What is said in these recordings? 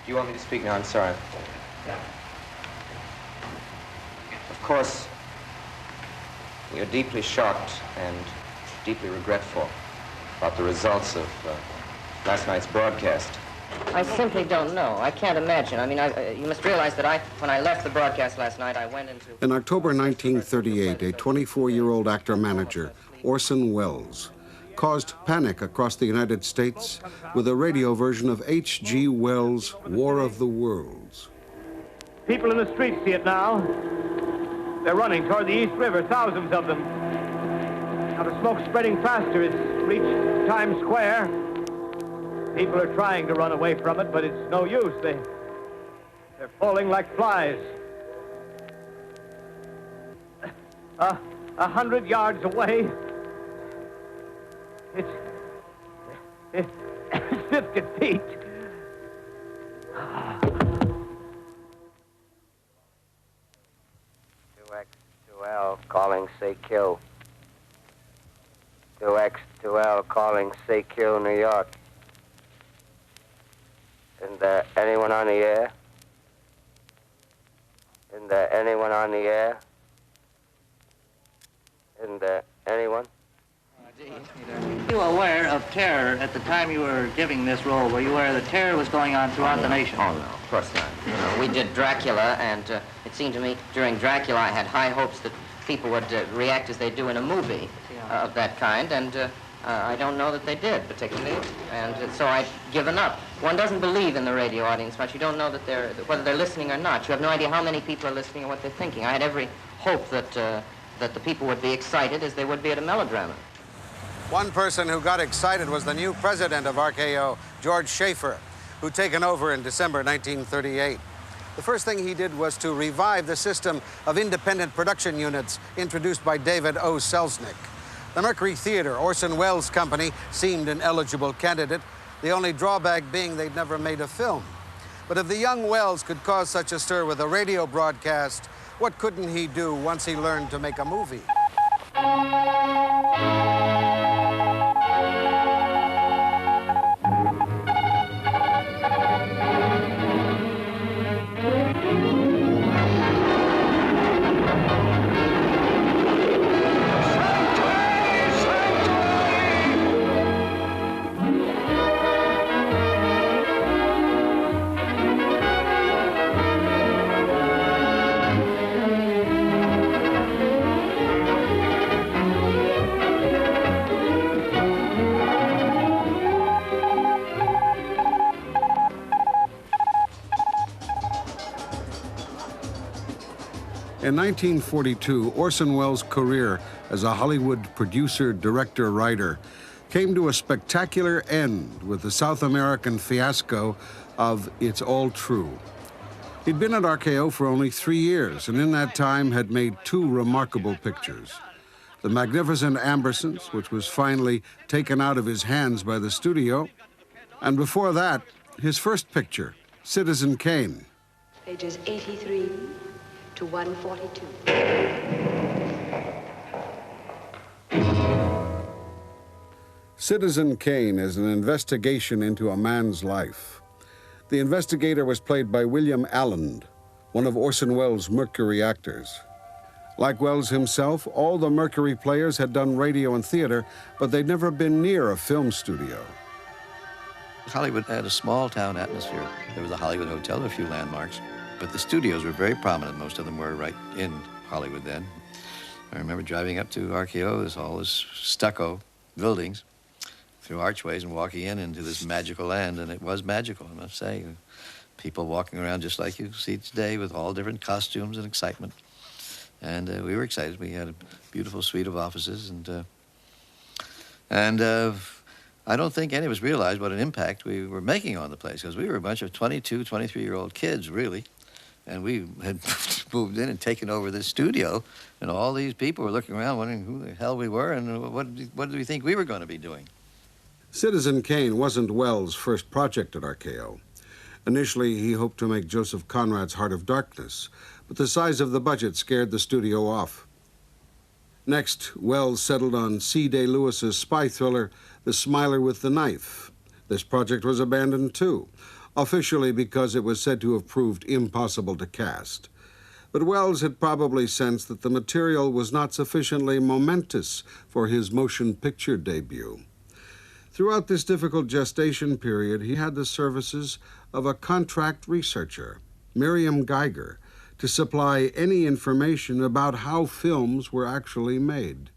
Do you want me to speak now? I'm sorry. Yeah. Of course, we are deeply shocked and deeply regretful about the results of last night's broadcast. I simply don't know. I can't imagine. I mean, you must realize that when I left the broadcast last night, I went into... In October 1938, a 24-year-old actor-manager, Orson Welles, caused panic across the United States with a radio version of H.G. Wells' War of the Worlds. People in the streets see it now. They're running toward the East River, thousands of them. Now the smoke's spreading faster. It's reached Times Square. People are trying to run away from it, but it's no use. They're falling like flies. 100 yards away. It's 50 feet. L calling CQ. 2X2L calling CQ, New York. Isn't there anyone on the air? Isn't there anyone on the air? Isn't there anyone? Were you aware of terror at the time you were giving this role? Were you aware that terror was going on throughout the nation? Oh, no, of course not. You know, we did Dracula, and it seemed to me during Dracula I had high hopes that people would react as they do in a movie of that kind, and I don't know that they did, particularly, and so I'd given up. One doesn't believe in the radio audience much. You don't know that whether they're listening or not. You have no idea how many people are listening or what they're thinking. I had every hope that the people would be excited as they would be at a melodrama. One person who got excited was the new president of RKO, George Schaefer, who'd taken over in December 1938. The first thing he did was to revive the system of independent production units introduced by David O. Selznick. The Mercury Theater, Orson Welles' company, seemed an eligible candidate, the only drawback being they'd never made a film. But if the young Welles could cause such a stir with a radio broadcast, what couldn't he do once he learned to make a movie? In 1942, Orson Welles' career as a Hollywood producer, director, writer came to a spectacular end with the South American fiasco of It's All True. He'd been at RKO for only 3 years, and in that time had made 2 remarkable pictures. The Magnificent Ambersons, which was finally taken out of his hands by the studio, and before that, his first picture, Citizen Kane. Pages 83 to 142. Citizen Kane is an investigation into a man's life. The investigator was played by William Alland, one of Orson Welles' Mercury actors. Like Welles himself, all the Mercury players had done radio and theater, but they'd never been near a film studio. Hollywood had a small-town atmosphere. There was a Hollywood Hotel, a few landmarks, but the studios were very prominent. Most of them were right in Hollywood then. I remember driving up to RKO, there's all this stucco buildings through archways and walking into this magical land, and it was magical, I must say. People walking around just like you see today with all different costumes and excitement. And we were excited. We had a beautiful suite of offices, and I don't think any of us realized what an impact we were making on the place, because we were a bunch of 22, 23-year-old kids, really. And we had moved in and taken over this studio, and all these people were looking around wondering who the hell we were and what did we think we were going to be doing. Citizen Kane wasn't Welles' first project at RKO. Initially, he hoped to make Joseph Conrad's Heart of Darkness, but the size of the budget scared the studio off. Next, Welles settled on C. Day Lewis's spy thriller, The Smiler with the Knife. This project was abandoned too, officially because it was said to have proved impossible to cast. But Welles had probably sensed that the material was not sufficiently momentous for his motion picture debut. Throughout this difficult gestation period, he had the services of a contract researcher, Miriam Geiger, to supply any information about how films were actually made.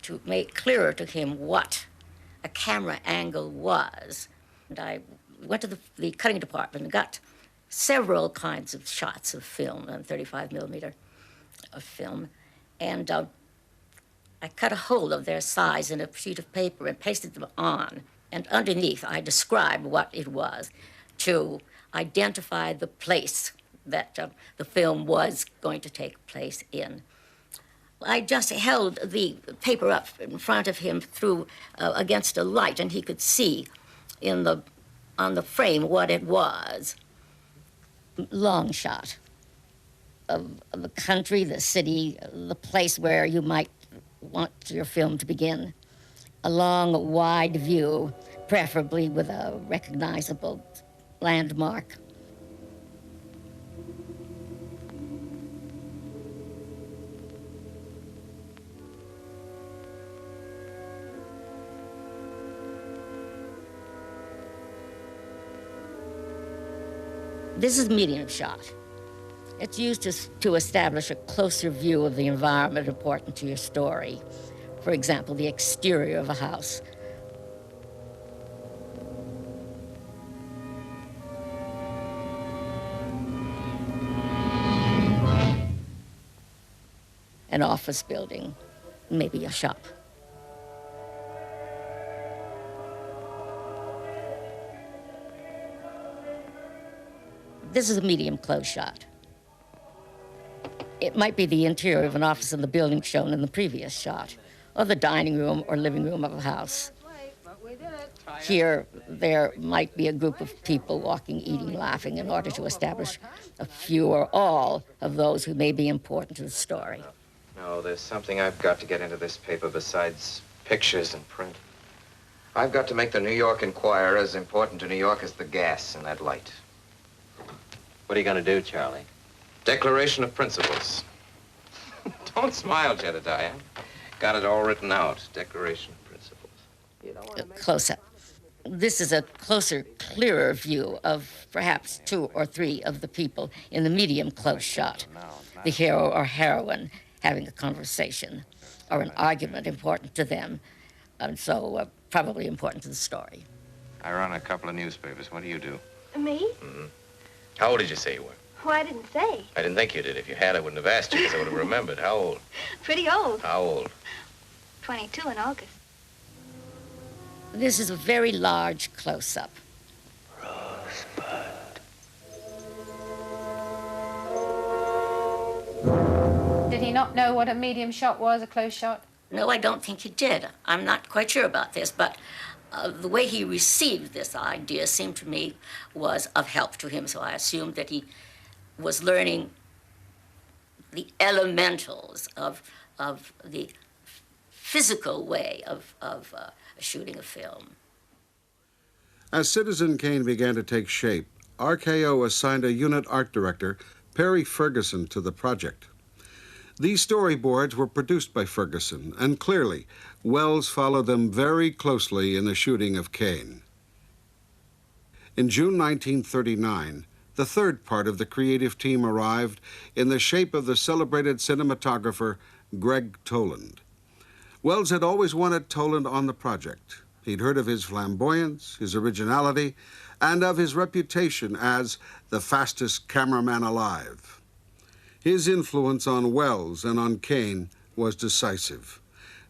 To make clearer to him what a camera angle was, and I went to the cutting department and got several kinds of shots of film, 35 millimeter of film, and I cut a hole of their size in a sheet of paper and pasted them on, and underneath I described what it was to identify the place that the film was going to take place in. I just held the paper up in front of him through against a light, and he could see on the frame what it was. Long shot of the country, the city, the place where you might want your film to begin. A long, wide view, preferably with a recognizable landmark. This is medium shot. It's used to establish a closer view of the environment important to your story. For example, the exterior of a house. An office building, maybe a shop. This is a medium close shot. It might be the interior of an office in the building shown in the previous shot, or the dining room or living room of a house. Here, there might be a group of people walking, eating, laughing in order to establish a few or all of those who may be important to the story. No, there's something I've got to get into this paper besides pictures and print. I've got to make the New York Enquirer as important to New York as the gas in that light. What are you going to do, Charlie? Declaration of Principles. Don't smile, Jedediah. Got it all written out. Declaration of Principles. Close up. This is a closer, clearer view of perhaps 2 or 3 of the people in the medium close shot. The hero or heroine having a conversation or an argument important to them, and so probably important to the story. I run a couple of newspapers. What do you do? Me? Mm-hmm. How old did you say you were? Oh, I didn't say. I didn't think you did. If you had, I wouldn't have asked you because I would have remembered. How old? Pretty old. How old? 22 in August. This is a very large close-up. Did he not know what a medium shot was, a close shot? No, I don't think he did. I'm not quite sure about this, but the way he received this idea seemed to me was of help to him, so I assumed that he was learning the elementals of the physical way of shooting a film. As Citizen Kane began to take shape, RKO assigned a unit art director, Perry Ferguson, to the project. These storyboards were produced by Ferguson, and clearly, Welles followed them very closely in the shooting of Kane. In June 1939, the third part of the creative team arrived in the shape of the celebrated cinematographer Greg Toland. Welles had always wanted Toland on the project. He'd heard of his flamboyance, his originality, and of his reputation as the fastest cameraman alive. His influence on Welles and on Kane was decisive.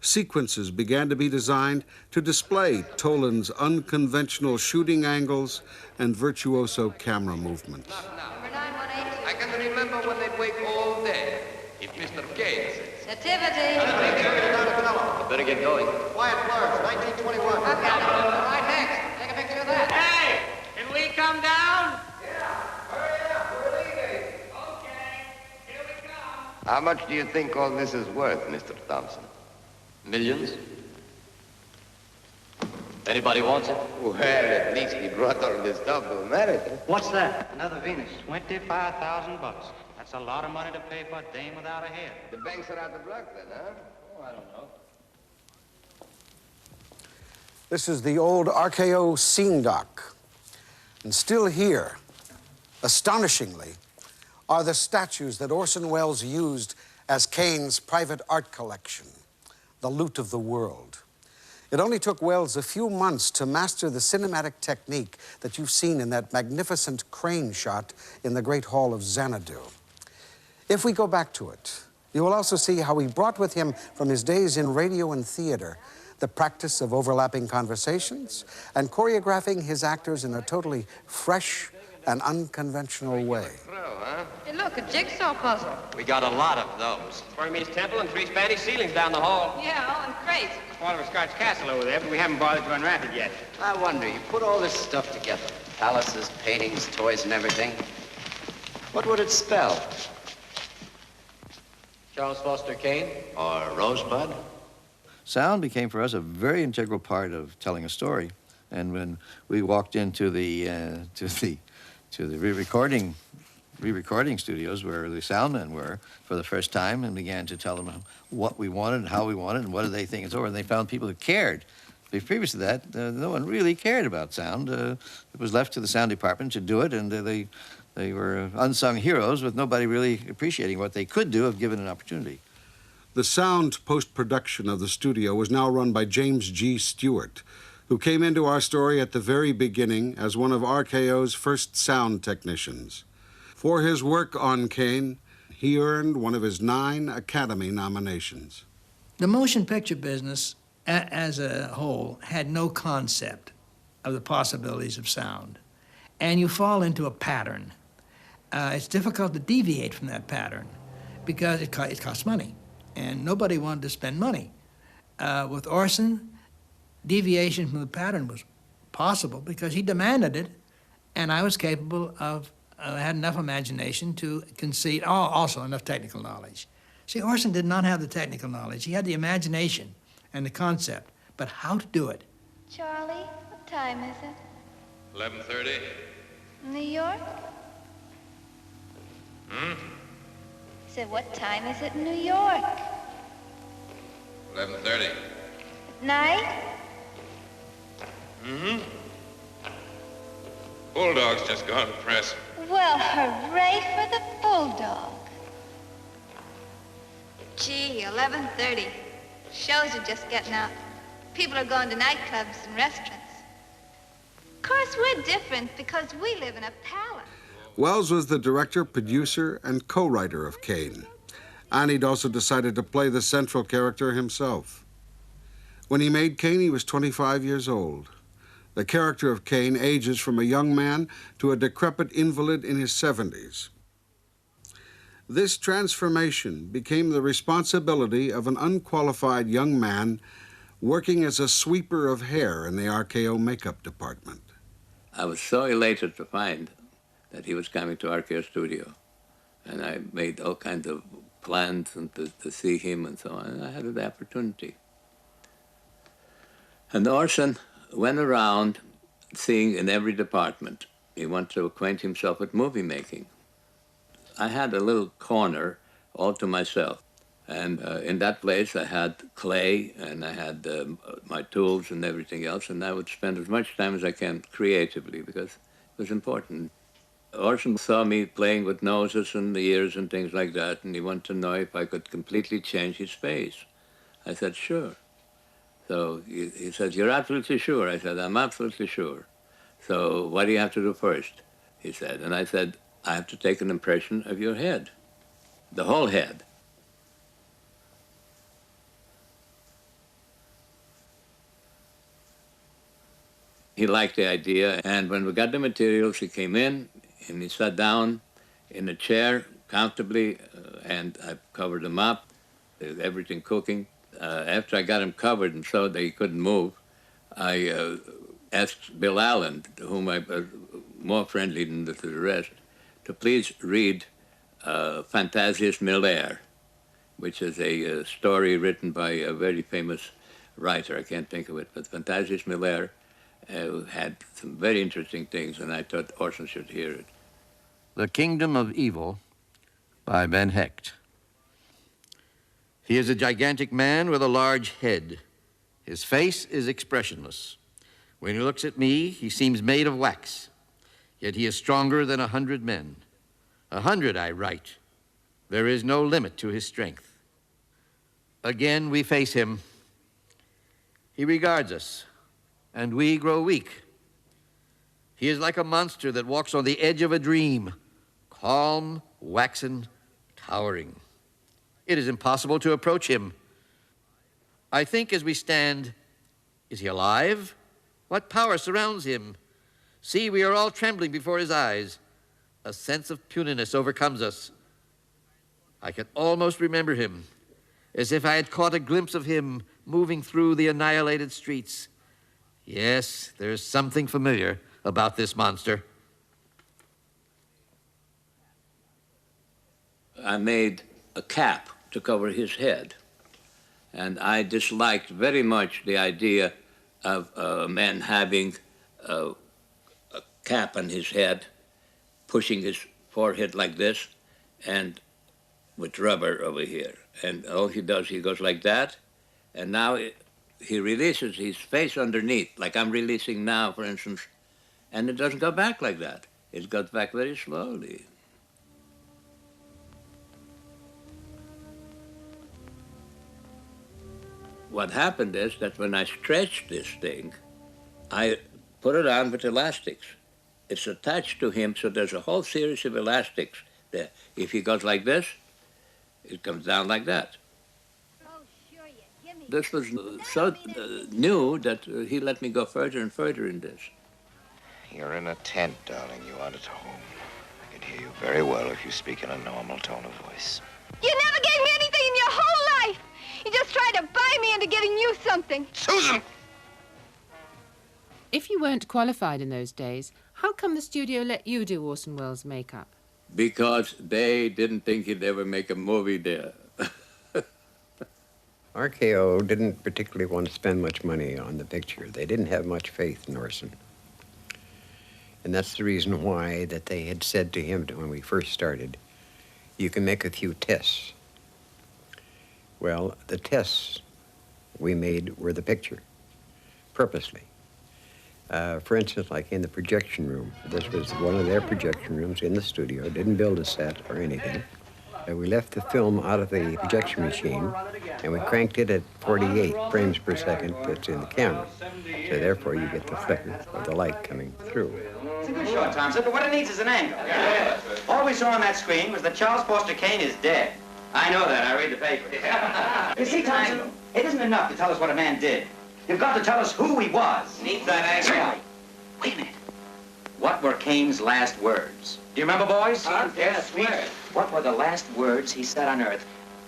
Sequences began to be designed to display Toland's unconventional shooting angles and virtuoso camera movements. I can remember when they'd wait all day. If Mr. Kane says. Nativity. Better get going. Quiet Florence, 1921. All right, next. Take a picture of that. Hey, can we come down? How much do you think all this is worth, Mr. Thompson? Millions? Anybody wants it? Well, at least he brought all this stuff to America. What's that? Another Venus. 25,000 bucks. That's a lot of money to pay for a dame without a head. The banks are out the block then, huh? Oh, I don't know. This is the old RKO scene dock. And still here, astonishingly, are the statues that Orson Welles used as Kane's private art collection, the loot of the world. It only took Welles a few months to master the cinematic technique that you've seen in that magnificent crane shot in the Great Hall of Xanadu. If we go back to it, you will also see how he brought with him from his days in radio and theater the practice of overlapping conversations and choreographing his actors in a totally fresh and unconventional way. Hey, look, a jigsaw puzzle. We got a lot of those. Burmese temple and 3 Spanish ceilings down the hall. Yeah, all in crates. Oliver Scott's castle over there, but we haven't bothered to unwrap it yet. I wonder, you put all this stuff together, palaces, paintings, toys, and everything. What would it spell? Charles Foster Kane or Rosebud? Sound became for us a very integral part of telling a story. And when we walked into the re-recording studios where the sound men were for the first time and began to tell them what we wanted and how we wanted and what did they think it's over, and they found people who cared. Previous to that, no one really cared about sound. It was left to the sound department to do it, and they were unsung heroes with nobody really appreciating what they could do if given an opportunity. The sound post-production of the studio was now run by James G. Stewart, who came into our story at the very beginning as one of RKO's first sound technicians. For his work on Kane, he earned one of his 9 Academy nominations. The motion picture business as a whole had no concept of the possibilities of sound. And you fall into a pattern. It's difficult to deviate from that pattern because it costs money. And nobody wanted to spend money. With Orson, deviation from the pattern was possible because he demanded it, and I was capable of, I had enough imagination to concede, also enough technical knowledge. See, Orson did not have the technical knowledge. He had the imagination and the concept, but how to do it. Charlie, what time is it? 11:30. New York? Hmm? I said, what time is it in New York? 11:30. At night? Mm-hmm. Bulldog's just gone to press. Well, hooray for the bulldog. Gee, 11:30. Shows are just getting out. People are going to nightclubs and restaurants. Of course, we're different because we live in a palace. Welles was the director, producer, and co-writer of Kane. And he'd also decided to play the central character himself. When he made Kane, he was 25 years old. The character of Kane ages from a young man to a decrepit invalid in his 70s. This transformation became the responsibility of an unqualified young man working as a sweeper of hair in the RKO makeup department. I was so elated to find that he was coming to RKO studio. And I made all kinds of plans and to see him and so on, and I had the opportunity. And Orson went around seeing in every department. He wanted to acquaint himself with movie making. I had a little corner all to myself. And in that place I had clay and I had my tools and everything else, and I would spend as much time as I can creatively because it was important. Orson saw me playing with noses and ears and things like that, and he wanted to know if I could completely change his face. I said, sure. So he said, you're absolutely sure? I said, I'm absolutely sure. So what do you have to do first? He said, and I said, I have to take an impression of your head, the whole head. He liked the idea, and when we got the materials, he came in, and he sat down in a chair comfortably, and I covered him up, everything cooking. After I got him covered and so that he couldn't move, I asked Bill Allen, to whom I was more friendly than the rest, to please read Fantasias Miller, which is a story written by a very famous writer. I can't think of it, but Fantasias Miller had some very interesting things, and I thought Orson should hear it. The Kingdom of Evil by Ben Hecht. He is a gigantic man with a large head. His face is expressionless. When he looks at me, he seems made of wax. Yet he is stronger than 100 men. 100, I write. There is no limit to his strength. Again, we face him. He regards us, and we grow weak. He is like a monster that walks on the edge of a dream, calm, waxen, towering. It is impossible to approach him. I think as we stand, is he alive? What power surrounds him? See, we are all trembling before his eyes. A sense of puniness overcomes us. I can almost remember him, as if I had caught a glimpse of him moving through the annihilated streets. Yes, there's something familiar about this monster. I made a cap to cover his head, and I disliked very much the idea of a man having a cap on his head, pushing his forehead like this, and with rubber over here. And all he does, he goes like that, and now he releases his face underneath, like I'm releasing now, for instance, and it doesn't go back like that. It goes back very slowly. What happened is that when I stretched this thing, I put it on with elastics. It's attached to him, so there's a whole series of elastics there. If he goes like this, it comes down like that. This was so new that he let me go further and further in this. You're in a tent, darling. You aren't at home. I can hear you very well if you speak in a normal tone of voice. You never gave me anything in your whole life. You just tried to buy me into giving you something. Susan! If you weren't qualified in those days, how come the studio let you do Orson Welles' makeup? Because they didn't think he'd ever make a movie there. RKO didn't particularly want to spend much money on the picture. They didn't have much faith in Orson. And that's the reason why that they had said to him when we first started, you can make a few tests. Well, the tests we made were the picture, purposely. For instance, like in the projection room. This was one of their projection rooms in the studio. Didn't build a set or anything. We left the film out of the projection machine, and we cranked it at 48 frames per second that's in the camera. So therefore, you get the flicker of the light coming through. It's a good shot, Thompson, but what it needs is an angle. All we saw on that screen was that Charles Foster Kane is dead. I know that. I read the paper. You see, Thompson, it isn't enough to tell us what a man did. You've got to tell us who he was. Needs that angle. Certainly. Wait a minute. What were Kane's last words? Do you remember, boys? Yes, What were the last words he said on Earth?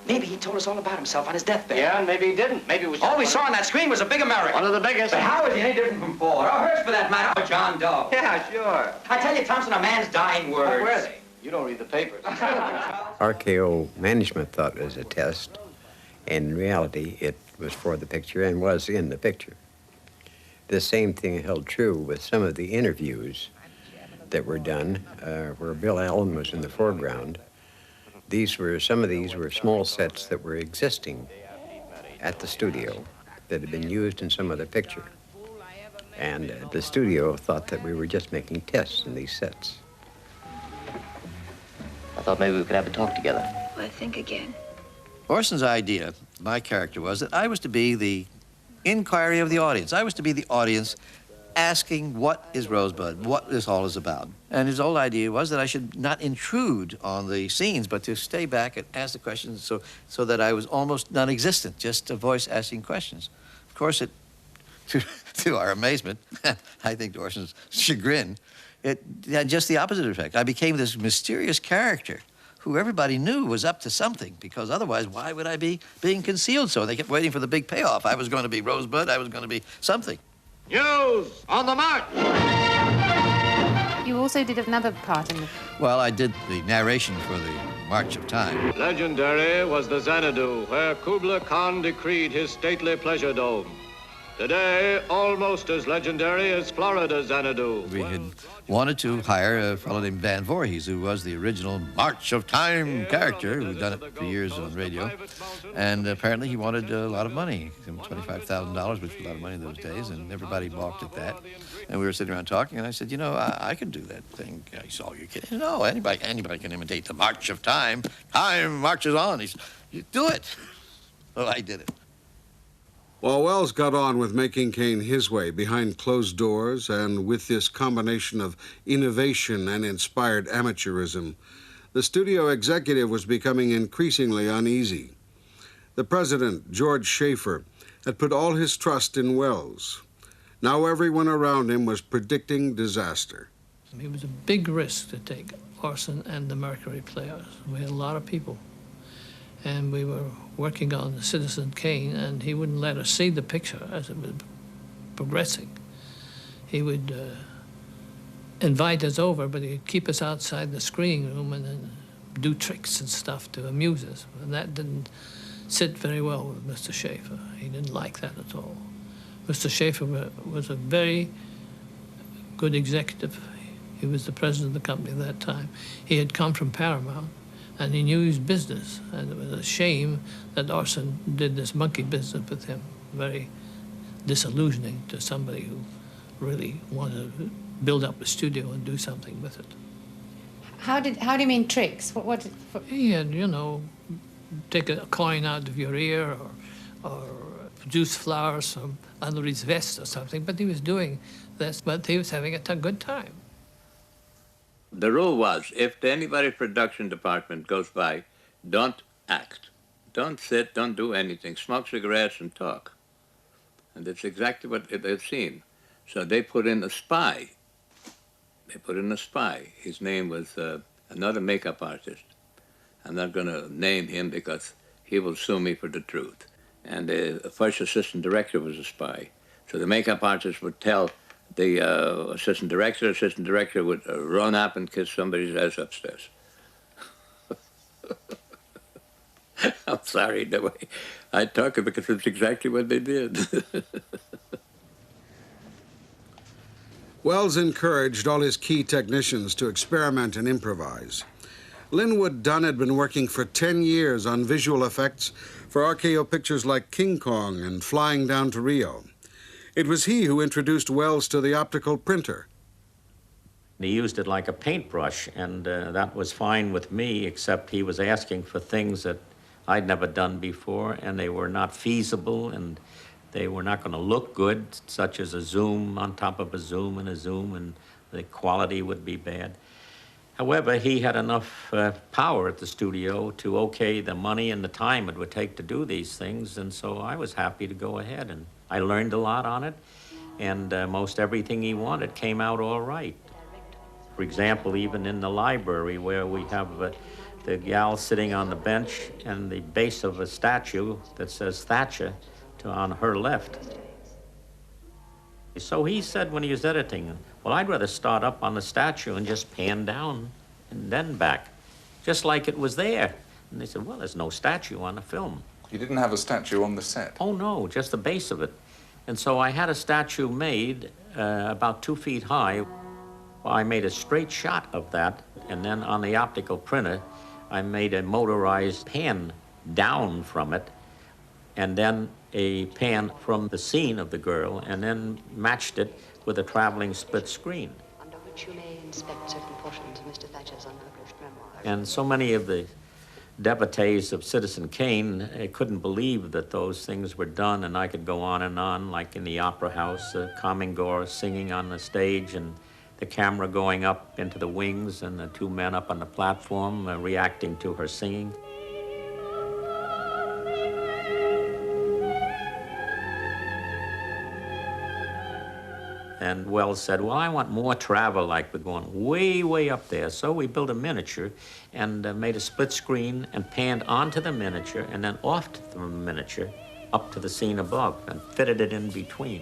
Maybe he told us all about himself on his deathbed. Yeah, and maybe he didn't. Maybe it was... All we saw on that screen was a big American. One of the biggest. But how is he any different from Ford? Or Hearst, for that matter? Or John Doe? Yeah, sure. I tell you, Thompson, a man's dying words. What were they? You don't read the papers. RKO management thought it was a test, and in reality, it was for the picture and was in the picture. The same thing held true with some of the interviews that were done, where Bill Allen was in the foreground. Some of these were small sets that were existing at the studio that had been used in some other picture. And the studio thought that we were just making tests in these sets. I thought maybe we could have a talk together. Well, think again. Orson's idea, my character, was that I was to be the inquiry of the audience. I was to be the audience asking, what is Rosebud, what this all is about. And his old idea was that I should not intrude on the scenes, but to stay back and ask the questions so that I was almost non-existent, just a voice asking questions. Of course, to our amazement, I think to Orson's chagrin, it had just the opposite effect. I became this mysterious character who everybody knew was up to something, because otherwise, why would I be being concealed so? They kept waiting for the big payoff. I was going to be Rosebud. I was going to be something. News on the march! You also did another part in the... Well, I did the narration for the March of Time. Legendary was the Xanadu, where Kubla Khan decreed his stately pleasure dome. Today, almost as legendary as Florida's Xanadu. We had wanted to hire a fellow named Van Voorhees, who was the original March of Time character, who'd done it for years on radio. And apparently he wanted a lot of money, $25,000, which was a lot of money in those days, and everybody balked at that. And we were sitting around talking, and I said, you know, I can do that thing. He said, oh, you're kidding? No, anybody can imitate the March of Time. Time marches on. He said, you do it. Well, I did it. While Welles got on with making Kane his way behind closed doors and with this combination of innovation and inspired amateurism, the studio executive was becoming increasingly uneasy. The president, George Schaefer, had put all his trust in Welles. Now everyone around him was predicting disaster. It was a big risk to take, Orson and the Mercury Players. We had a lot of people. And we were working on the Citizen Kane, and he wouldn't let us see the picture as it was progressing. He would invite us over, but he'd keep us outside the screening room and then do tricks and stuff to amuse us. And that didn't sit very well with Mr. Schaefer. He didn't like that at all. Mr. Schaefer was a very good executive. He was the president of the company at that time. He had come from Paramount, and he knew his business, and it was a shame that Orson did this monkey business with him, very disillusioning to somebody who really wanted to build up a studio and do something with it. How do you mean tricks? What He had, you know, take a coin out of your ear or produce flowers from under his vest or something, but he was doing this, but he was having a good time. The rule was, if anybody's production department goes by, don't act. Don't sit, don't do anything. Smoke cigarettes and talk. And that's exactly what they've seen. So they put in a spy. His name was another makeup artist. I'm not going to name him because he will sue me for the truth. And the first assistant director was a spy. So the makeup artist would tell the assistant director would run up and kiss somebody's ass upstairs. I'm sorry the way I talk it because it's exactly what they did. Welles encouraged all his key technicians to experiment and improvise. Linwood Dunn had been working for 10 years on visual effects for RKO Pictures like King Kong and Flying Down to Rio. It was he who introduced Welles to the optical printer. He used it like a paintbrush, and that was fine with me, except he was asking for things that I'd never done before, and they were not feasible, and they were not going to look good, such as a zoom on top of a zoom, and the quality would be bad. However, he had enough power at the studio to okay the money and the time it would take to do these things, and so I was happy to go ahead, and I learned a lot on it, and most everything he wanted came out all right. For example, even in the library where we have the gal sitting on the bench and the base of a statue that says Thatcher on her left. So he said when he was editing, well, I'd rather start up on the statue and just pan down and then back, just like it was there. And they said, well, there's no statue on the film. You didn't have a statue on the set? Oh, no, just the base of it. And so I had a statue made about 2 feet high. I made a straight shot of that, and then on the optical printer, I made a motorized pan down from it, and then a pan from the scene of the girl, and then matched it with a traveling split screen. Under which you may inspect certain portions of Mr. Thatcher's unpublished memoir. And so many of the devotees of Citizen Kane couldn't believe that those things were done, and I could go on, like in the opera house, Comingore singing on the stage, and the camera going up into the wings, and the 2 men up on the platform reacting to her singing. And Welles said, well, I want more travel, like we're going way, way up there. So we built a miniature and made a split screen and panned onto the miniature and then off the miniature up to the scene above and fitted it in between.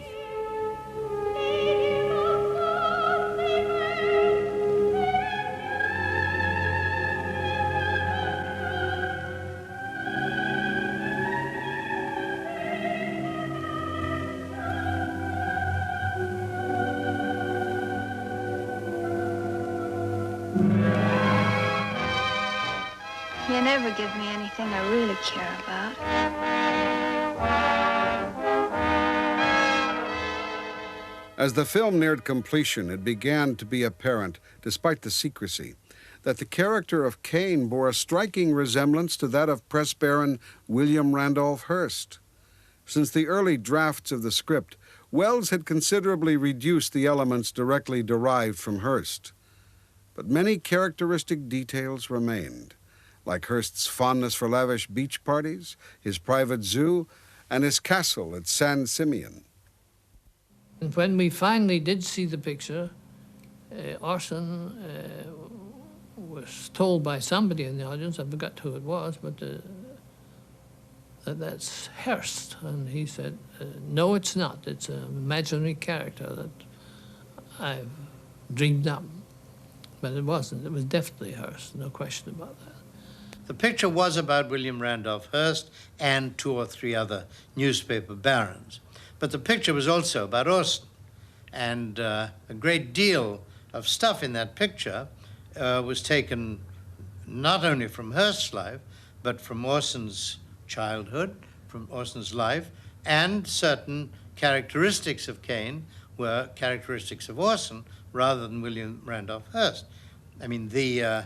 You never give me anything I really care about. As the film neared completion, it began to be apparent, despite the secrecy, that the character of Kane bore a striking resemblance to that of press baron William Randolph Hearst. Since the early drafts of the script, Welles had considerably reduced the elements directly derived from Hearst. But many characteristic details remained, like Hearst's fondness for lavish beach parties, his private zoo, and his castle at San Simeon. And when we finally did see the picture, Orson was told by somebody in the audience, I forgot who it was, but that's Hearst. And he said, no, it's not. It's an imaginary character that I've dreamed up. But it wasn't. It was definitely Hearst, no question about that. The picture was about William Randolph Hearst and 2 or 3 other newspaper barons. But the picture was also about Orson. And a great deal of stuff in that picture was taken not only from Hearst's life, but from Orson's childhood, from Orson's life, and certain characteristics of Kane were characteristics of Orson rather than William Randolph Hearst. I mean, the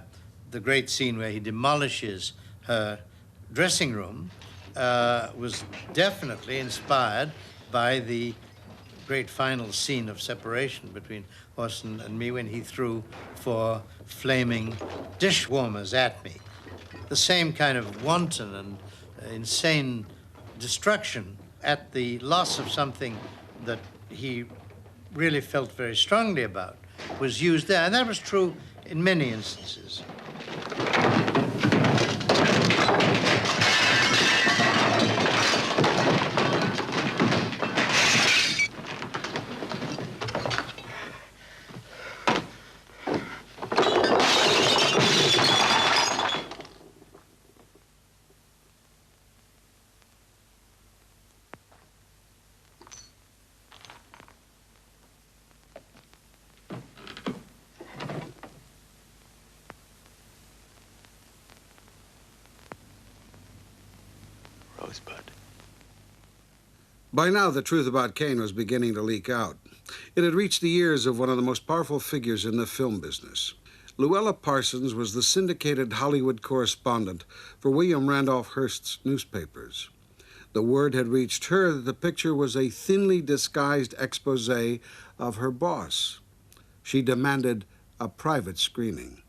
great scene where he demolishes her dressing room was definitely inspired by the great final scene of separation between Orson and me when he threw 4 flaming dishwarmers at me. The same kind of wanton and insane destruction at the loss of something that he really felt very strongly about was used there, and that was true in many instances. By now, the truth about Kane was beginning to leak out. It had reached the ears of one of the most powerful figures in the film business. Luella Parsons was the syndicated Hollywood correspondent for William Randolph Hearst's newspapers. The word had reached her that the picture was a thinly disguised expose of her boss. She demanded a private screening.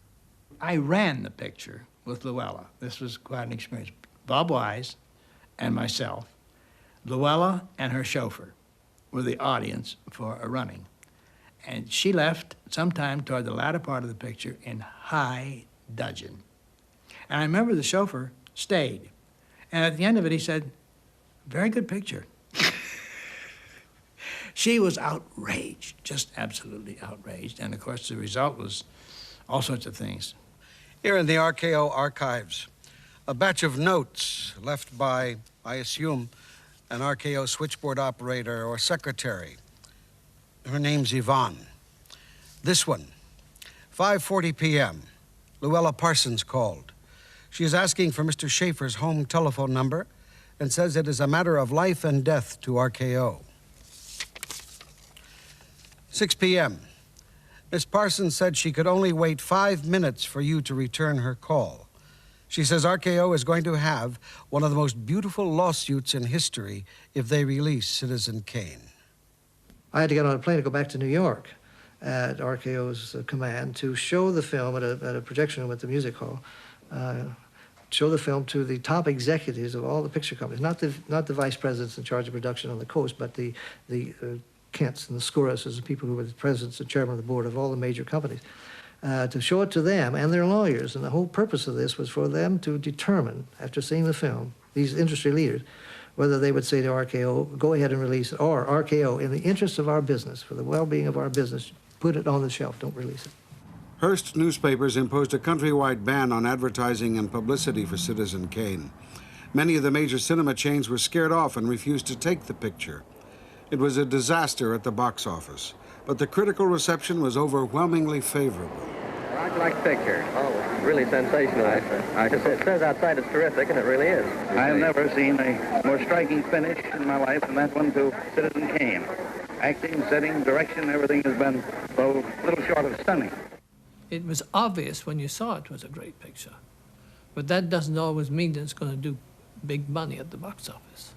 I ran the picture with Luella. This was quite an experience. Bob Wise and myself, Luella and her chauffeur were the audience for a running. And she left sometime toward the latter part of the picture in high dudgeon. And I remember the chauffeur stayed. And at the end of it, he said, very good picture. She was outraged, just absolutely outraged. And of course, the result was all sorts of things. Here in the RKO archives, a batch of notes left by, I assume, an RKO switchboard operator or secretary. Her name's Yvonne. This one, 5:40 p.m. Luella Parsons called. She is asking for Mr. Schaefer's home telephone number and says it is a matter of life and death to RKO. 6 p.m. Miss Parsons said she could only wait 5 minutes for you to return her call. She says RKO is going to have one of the most beautiful lawsuits in history if they release Citizen Kane. I had to get on a plane to go back to New York at RKO's command to show the film at a projection room at the music hall, show the film to the top executives of all the picture companies, not the vice presidents in charge of production on the coast, but the Kents and the Skouras, the people who were the presidents and chairman of the board of all the major companies. To show it to them and their lawyers. And the whole purpose of this was for them to determine, after seeing the film, these industry leaders, whether they would say to RKO, go ahead and release it, or RKO, in the interest of our business, for the well-being of our business, put it on the shelf, don't release it. Hearst newspapers imposed a countrywide ban on advertising and publicity for Citizen Kane. Many of the major cinema chains were scared off and refused to take the picture. It was a disaster at the box office, but the critical reception was overwhelmingly favorable. How'd you like the picture? Oh, really sensational. It says outside it's terrific, and it really is. I have never seen a more striking finish in my life than that one to Citizen Kane. Acting, setting, direction, everything has been, though, a little short of stunning. It was obvious when you saw it was a great picture. But that doesn't always mean that it's going to do big money at the box office.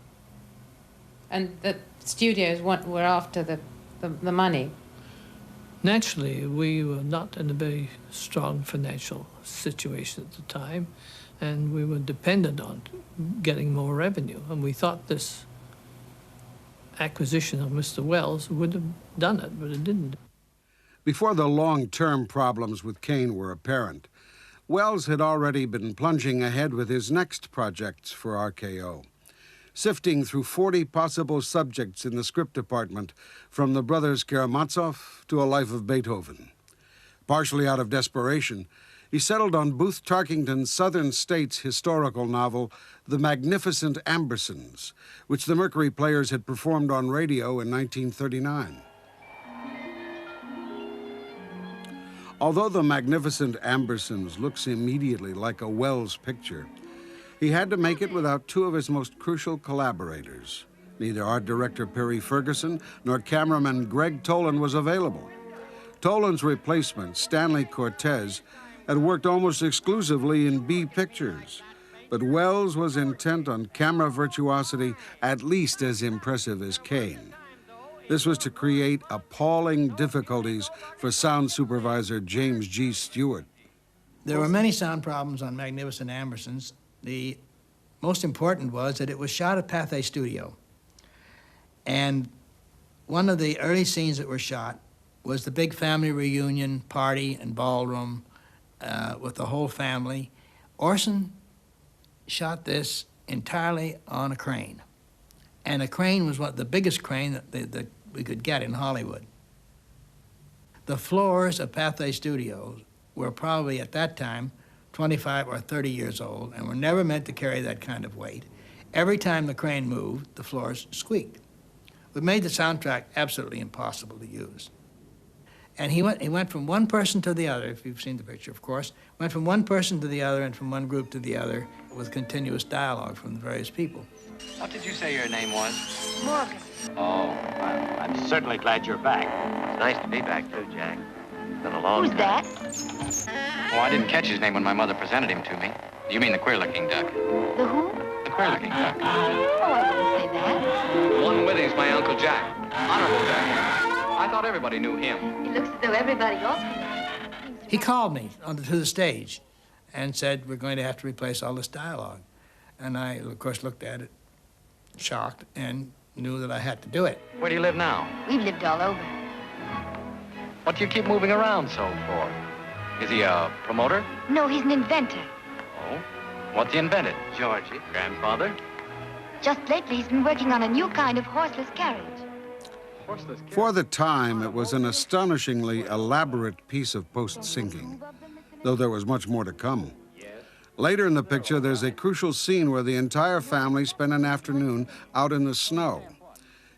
And the studios were after the money. Naturally, we were not in a very strong financial situation at the time, and we were dependent on getting more revenue. And we thought this acquisition of Mr. Welles would have done it, but it didn't. Before the long-term problems with Kane were apparent, Welles had already been plunging ahead with his next projects for RKO, sifting through 40 possible subjects in the script department, from the brothers Karamazov to A Life of Beethoven. Partially out of desperation, he settled on Booth Tarkington's Southern States historical novel, The Magnificent Ambersons, which the Mercury Players had performed on radio in 1939. Although The Magnificent Ambersons looks immediately like a Welles picture, he had to make it without two of his most crucial collaborators. Neither art director Perry Ferguson nor cameraman Greg Tolan was available. Tolan's replacement, Stanley Cortez, had worked almost exclusively in B pictures, but Welles was intent on camera virtuosity at least as impressive as Kane. This was to create appalling difficulties for sound supervisor James G. Stewart. There were many sound problems on Magnificent Ambersons. The most important was that it was shot at Pathé Studio. And one of the early scenes that were shot was the big family reunion party and ballroom with the whole family. Orson shot this entirely on a crane. And a crane was the biggest crane that we could get in Hollywood. The floors of Pathé Studios were probably at that time 25 or 30 years old and were never meant to carry that kind of weight. Every time the crane moved, the floors squeaked. It made the soundtrack absolutely impossible to use. And he went from one person to the other, if you've seen the picture, of course, went from one person to the other and from one group to the other with continuous dialogue from the various people. What did you say your name was? Morgan. Oh, well, I'm certainly glad you're back. It's nice to be back, too, Jack. It's been a long Who's time. that? Oh, I didn't catch his name when my mother presented him to me. You mean the queer-looking duck? The who? The queer-looking duck. Oh, I didn't say that. The one with him's my Uncle Jack. Honorable Jack. I thought everybody knew him. He looks as though everybody else. He called me to the stage and said, we're going to have to replace all this dialogue. And I, of course, looked at it, shocked, and knew that I had to do it. Where do you live now? We've lived all over. What do you keep moving around so for? Is he a promoter? No, he's an inventor. Oh? What's he invented? Georgie. Grandfather? Just lately, he's been working on a new kind of horseless carriage. For the time, it was an astonishingly elaborate piece of post-syncing, though there was much more to come. Later in the picture, there's a crucial scene where the entire family spend an afternoon out in the snow.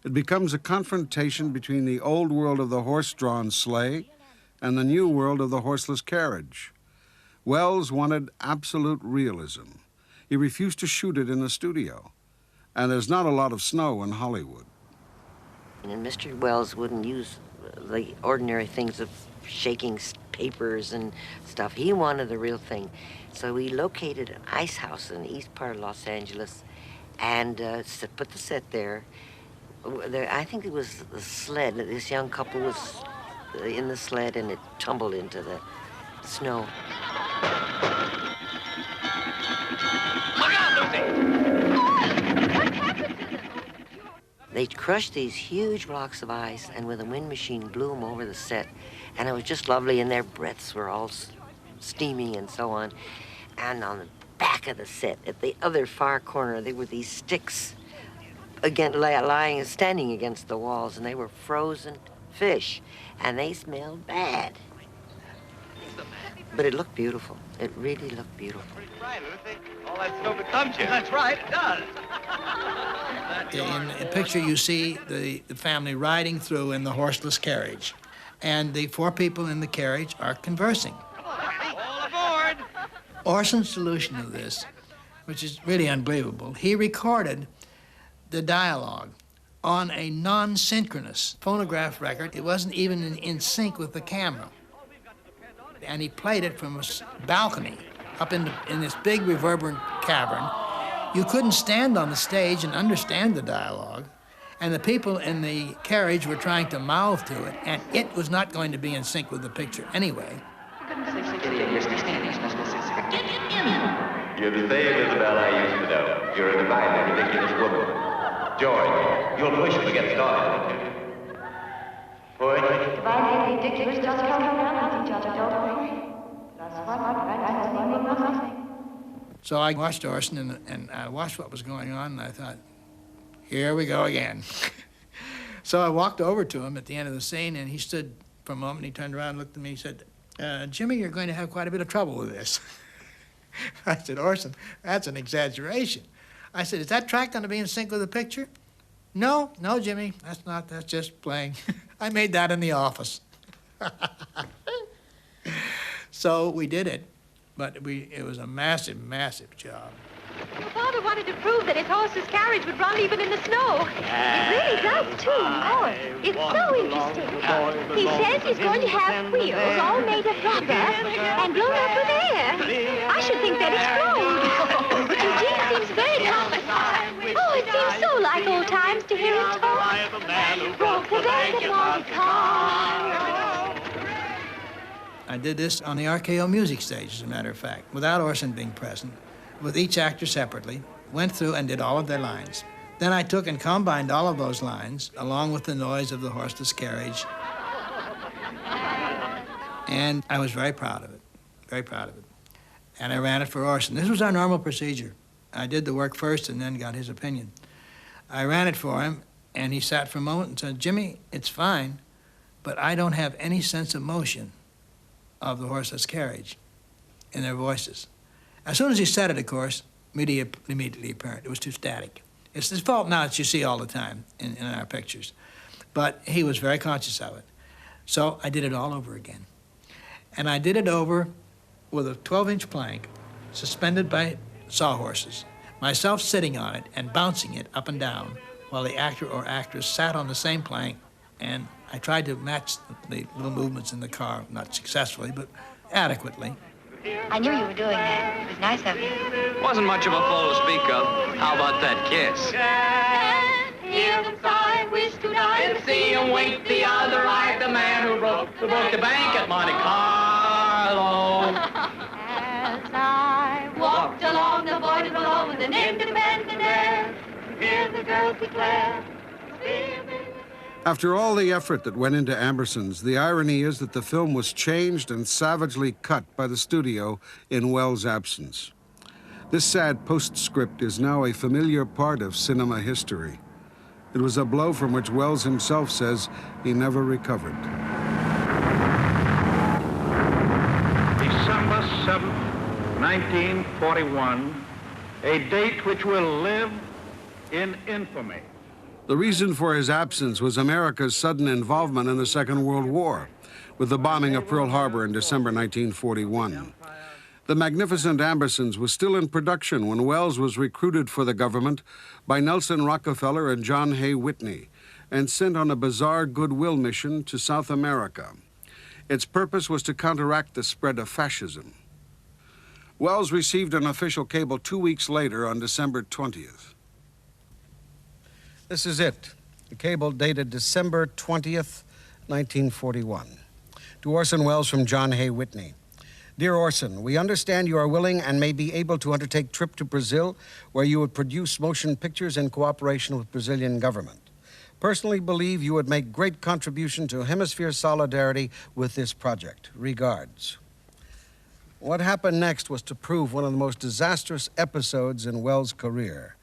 It becomes a confrontation between the old world of the horse-drawn sleigh and the new world of the horseless carriage. Welles wanted absolute realism. He refused to shoot it in the studio, and there's not a lot of snow in Hollywood. And Mr. Welles wouldn't use the ordinary things of shaking papers and stuff. He wanted the real thing. So we located an ice house in the east part of Los Angeles and put the set there. I think it was the sled. This young couple was in the sled and it tumbled into the snow. Look out, Lucy! They crushed these huge blocks of ice and with a wind machine blew them over the set. And it was just lovely, and their breaths were all steamy and so on. And on the back of the set, at the other far corner, there were these sticks standing against the walls, and they were frozen fish, and they smelled bad. But it looked beautiful. It really looked beautiful. Right, Lucy. All that snow becomes you. That's right, it does. In the picture, you see the family riding through in the horseless carriage. And the four people in the carriage are conversing. Orson's solution of this, which is really unbelievable, he recorded the dialogue on a non-synchronous phonograph record. It wasn't even in sync with the camera. And he played it from a balcony up in this big reverberant cavern. You couldn't stand on the stage and understand the dialogue, and the people in the carriage were trying to mouth to it, and it was not going to be in sync with the picture anyway. You're the same Isabel I used to know. You're a divinely ridiculous woman. George, you'll push him to get started. Push. Divinely ridiculous, just come around with each other, don't we? That's what So I watched Orson, and I watched what was going on, and I thought, here we go again. So I walked over to him at the end of the scene, and he stood for a moment, he turned around and looked at me, and he said, Jimmy, you're going to have quite a bit of trouble with this. I said, Orson, that's an exaggeration. I said, is that track going to be in sync with the picture? No, Jimmy, that's not, that's just playing. I made that in the office. So we did it, but it was a massive, massive job. Your father wanted to prove that his horse's carriage would run even in the snow. It really does, too. Oh, it's so interesting. He says he's going to have wheels all made of rubber and blown up with air. I should think that explode. Eugene seems very confident. Oh, it seems so like old times to hear him talk. Broke the bank and wanted car. I did this on the RKO music stage, as a matter of fact, without Orson being present, with each actor separately, went through and did all of their lines. Then I took and combined all of those lines, along with the noise of the horseless carriage. And I was very proud of it, very proud of it. And I ran it for Orson. This was our normal procedure. I did the work first and then got his opinion. I ran it for him, and he sat for a moment and said, Jimmy, it's fine, but I don't have any sense of motion of the horseless carriage in their voices. As soon as he said it, of course, immediately apparent. It was too static. It's his fault now that you see all the time in our pictures. But he was very conscious of it. So I did it all over again. And I did it over with a 12-inch plank suspended by sawhorses, myself sitting on it and bouncing it up and down while the actor or actress sat on the same plank, and I tried to match the little movements in the car, not successfully, but adequately. I knew you were doing that. It was nice of you. Wasn't much of a fall to speak of. How about that kiss? Hear them sigh, wish to die, And see him wink the other eye, the man who broke the bank at Monte Carlo. As I walked along the void below with an independent air, hear the girls declare, After all the effort that went into Ambersons, the irony is that the film was changed and savagely cut by the studio in Welles' absence. This sad postscript is now a familiar part of cinema history. It was a blow from which Welles himself says he never recovered. December 7th, 1941, a date which will live in infamy. The reason for his absence was America's sudden involvement in the Second World War, with the bombing of Pearl Harbor in December 1941. The Magnificent Ambersons was still in production when Welles was recruited for the government by Nelson Rockefeller and John Hay Whitney and sent on a bizarre goodwill mission to South America. Its purpose was to counteract the spread of fascism. Welles received an official cable 2 weeks later on December 20th. This is it, the cable dated December 20th, 1941. To Orson Welles from John Hay Whitney. Dear Orson, we understand you are willing and may be able to undertake trip to Brazil, where you would produce motion pictures in cooperation with Brazilian government. Personally believe you would make great contribution to hemisphere solidarity with this project. Regards. What happened next was to prove one of the most disastrous episodes in Welles' career.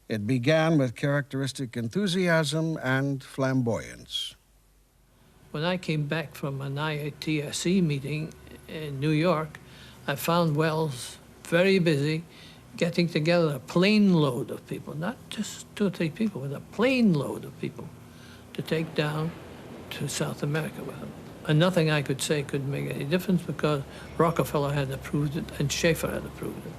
It began with characteristic enthusiasm and flamboyance. When I came back from an IATSE meeting in New York, I found Welles very busy getting together a plane load of people, not just 2 or 3 people, but a plane load of people to take down to South America with him. And nothing I could say could make any difference because Rockefeller had approved it and Schaefer had approved it.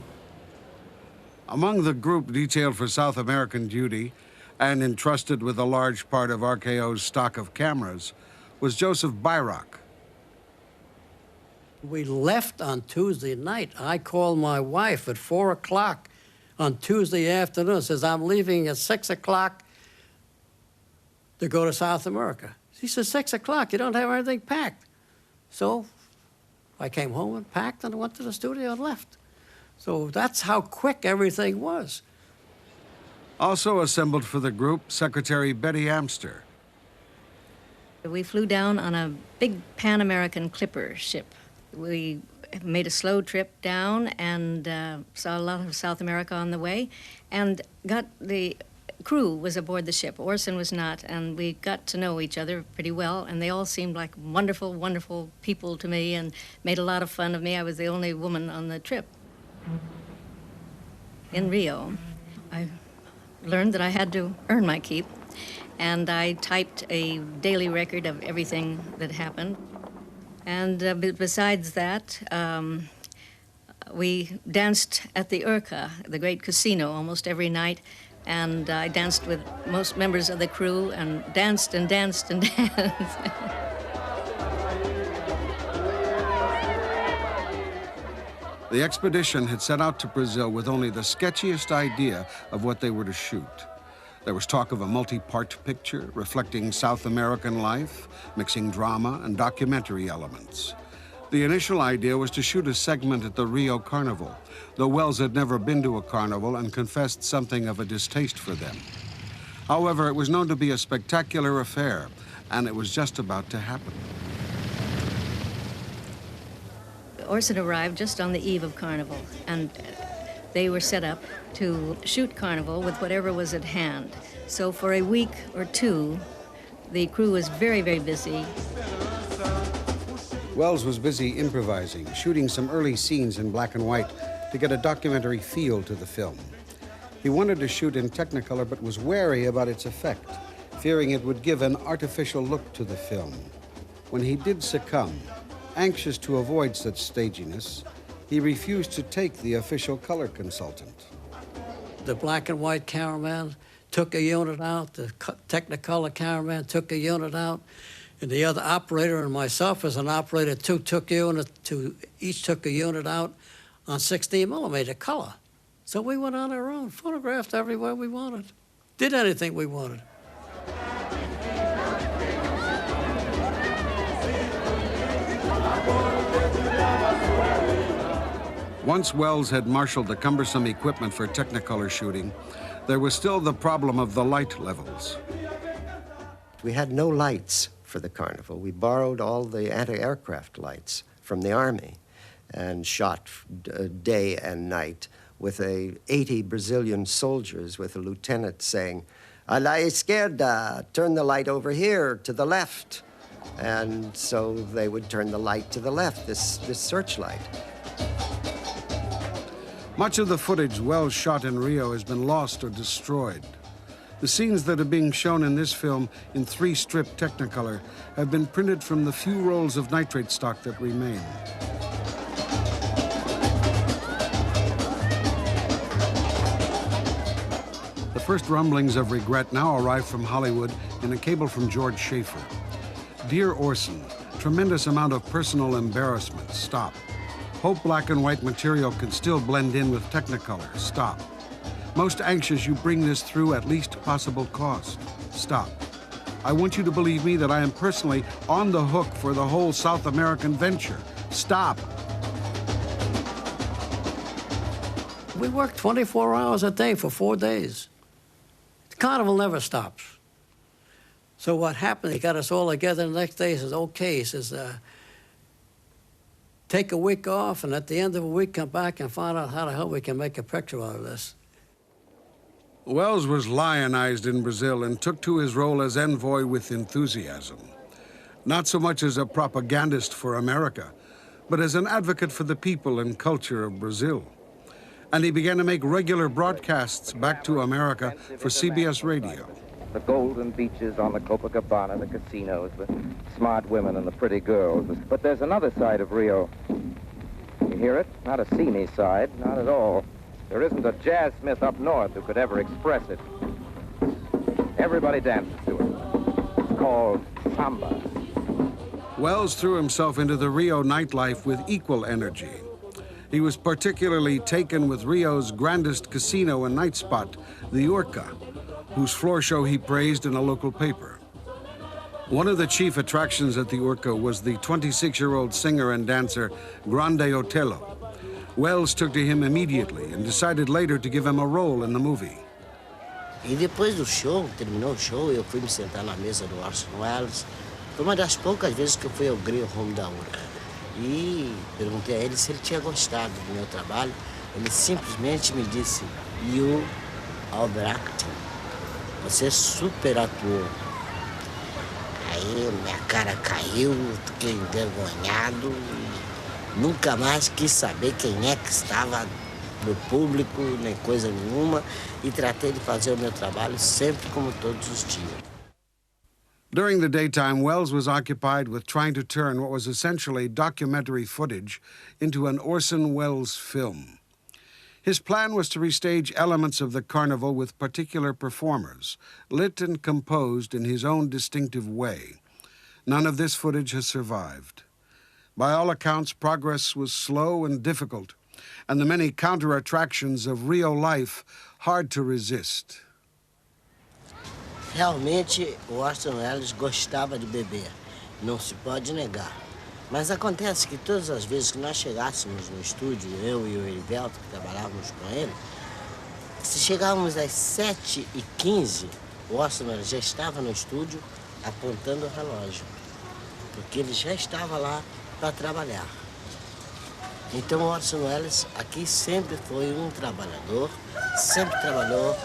Among the group detailed for South American duty and entrusted with a large part of RKO's stock of cameras was Joseph Byrock. We left on Tuesday night. I called my wife at 4 o'clock on Tuesday afternoon, says, I'm leaving at 6 o'clock to go to South America. She says, 6 o'clock, you don't have anything packed. So I came home and packed and went to the studio and left. So that's how quick everything was. Also assembled for the group, Secretary Betty Amster. We flew down on a big Pan American clipper ship. We made a slow trip down and saw a lot of South America on the way, and got the crew was aboard the ship. Orson was not, and we got to know each other pretty well, and they all seemed like wonderful, wonderful people to me and made a lot of fun of me. I was the only woman on the trip. In Rio, I learned that I had to earn my keep, and I typed a daily record of everything that happened. And besides that, we danced at the Urca, the great casino, almost every night. And I danced with most members of the crew and danced and danced and danced. The expedition had set out to Brazil with only the sketchiest idea of what they were to shoot. There was talk of a multi-part picture reflecting South American life, mixing drama and documentary elements. The initial idea was to shoot a segment at the Rio Carnival, though Welles had never been to a carnival and confessed something of a distaste for them. However, it was known to be a spectacular affair, and it was just about to happen. Orson arrived just on the eve of Carnival, and they were set up to shoot Carnival with whatever was at hand. So for a week or two, the crew was very, very busy. Welles was busy improvising, shooting some early scenes in black and white to get a documentary feel to the film. He wanted to shoot in Technicolor, but was wary about its effect, fearing it would give an artificial look to the film. When he did succumb, anxious to avoid such staginess, he refused to take the official color consultant. The black and white cameraman took a unit out, the Technicolor cameraman took a unit out, and the other operator and myself as an operator each took a unit out on 16 millimeter color. So we went on our own, photographed everywhere we wanted, did anything we wanted. Once Welles had marshaled the cumbersome equipment for Technicolor shooting, there was still the problem of the light levels. We had no lights for the Carnival. We borrowed all the anti-aircraft lights from the Army and shot day and night with 80 Brazilian soldiers with a lieutenant saying, "A la izquierda, turn the light over here to the left." And so they would turn the light to the left, this searchlight. Much of the footage Welles shot in Rio has been lost or destroyed. The scenes that are being shown in this film in 3-strip Technicolor have been printed from the few rolls of nitrate stock that remain. The first rumblings of regret now arrive from Hollywood in a cable from George Schaefer. "Dear Orson, tremendous amount of personal embarrassment. Stop. Hope black and white material can still blend in with Technicolor. Stop. Most anxious you bring this through at least possible cost. Stop. I want you to believe me that I am personally on the hook for the whole South American venture. Stop." We worked 24 hours a day for 4 days. The Carnival never stops. So what happened, he got us all together the next day. He says, "Okay," he says, "take a week off, and at the end of a week, come back and find out how the hell we can make a picture out of this." Welles was lionized in Brazil and took to his role as envoy with enthusiasm. Not so much as a propagandist for America, but as an advocate for the people and culture of Brazil. And he began to make regular broadcasts back to America for CBS Radio. The golden beaches on the Copacabana, the casinos, the smart women and the pretty girls. But there's another side of Rio. You hear it? Not a seamy side, not at all. There isn't a jazz smith up north who could ever express it. Everybody dances to it. It's called samba. Wells threw himself into the Rio nightlife with equal energy. He was particularly taken with Rio's grandest casino and night spot, the Urca, whose floor show he praised in a local paper. One of the chief attractions at the Urca was the 26-year-old singer and dancer Grande Otelo. Wells took to him immediately and decided later to give him a role in the movie. E depois do show, terminou o show, eu fui me sentar na mesa do Orson Welles. Foi uma das poucas vezes que eu fui ao Green Room da Urca. E perguntei a ele se ele tinha gostado do meu trabalho. Ele simplesmente me disse, "You overacting. Você super atuou." Aí minha cara caiu, fiquei envergonhado e nunca mais quis saber quem é que estava no público, nem coisa nenhuma, e tratei de fazer o meu trabalho sempre como todos os dias. During the daytime, Wells was occupied with trying to turn what was essentially documentary footage into an Orson Welles film. His plan was to restage elements of the carnival with particular performers, lit and composed in his own distinctive way. None of this footage has survived. By all accounts, progress was slow and difficult, and the many counter-attractions of Rio life hard to resist. Realmente, o Orson Welles gostava de beber, não se pode negar. Mas acontece que todas as vezes que nós chegássemos no estúdio, eu e o Erivelto, que trabalhávamos com ele, se chegávamos às 7h15, o Orson Welles já estava no estúdio apontando o relógio, porque ele já estava lá para trabalhar. Então o Orson Welles aqui sempre foi um trabalhador, sempre trabalhou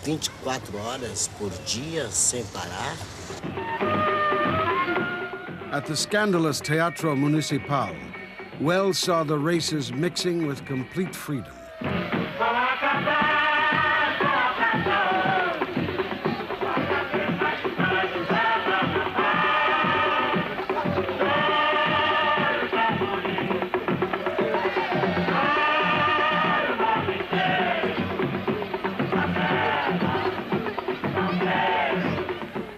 24 horas por dia, sem parar. At the scandalous Teatro Municipal, Wells saw the races mixing with complete freedom.